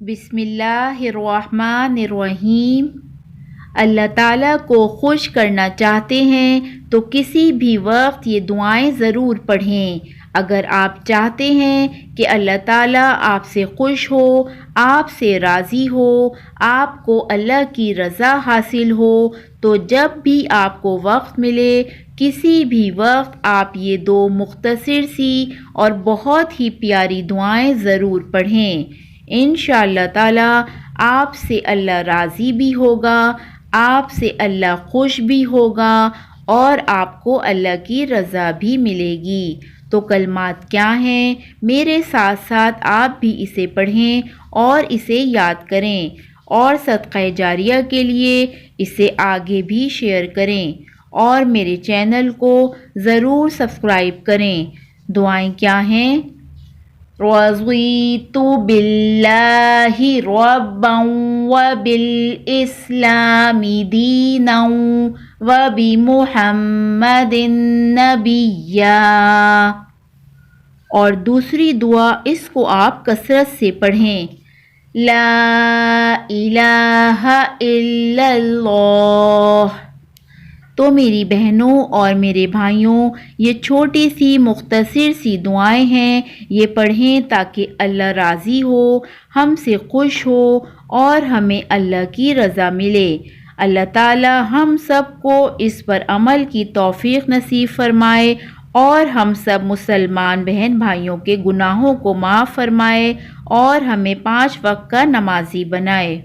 بسم اللہ الرحمن الرحیم۔ اللہ تعالیٰ کو خوش کرنا چاہتے ہیں تو کسی بھی وقت یہ دعائیں ضرور پڑھیں۔ اگر آپ چاہتے ہیں کہ اللہ تعالیٰ آپ سے خوش ہو، آپ سے راضی ہو، آپ کو اللہ کی رضا حاصل ہو، تو جب بھی آپ کو وقت ملے، کسی بھی وقت آپ یہ دو مختصر سی اور بہت ہی پیاری دعائیں ضرور پڑھیں۔ انشاءاللہ تعالیٰ آپ سے اللہ راضی بھی ہوگا، آپ سے اللہ خوش بھی ہوگا اور آپ کو اللہ کی رضا بھی ملے گی۔ تو کلمات کیا ہیں؟ میرے ساتھ ساتھ آپ بھی اسے پڑھیں اور اسے یاد کریں، اور صدقہ جاریہ کے لیے اسے آگے بھی شیئر کریں، اور میرے چینل کو ضرور سبسکرائب کریں۔ دعائیں کیا ہیں؟ رضیت باللہ ربا وبالاسلام دینا وبمحمد نبیا۔ اور دوسری دعا اس کو آپ کثرت سے پڑھیں، لا الہ الا اللہ۔ تو میری بہنوں اور میرے بھائیوں، یہ چھوٹی سی مختصر سی دعائیں ہیں، یہ پڑھیں تاکہ اللہ راضی ہو، ہم سے خوش ہو اور ہمیں اللہ کی رضا ملے۔ اللہ تعالی ہم سب کو اس پر عمل کی توفیق نصیب فرمائے اور ہم سب مسلمان بہن بھائیوں کے گناہوں کو معاف فرمائے اور ہمیں 5 وقت کا نمازی بنائے۔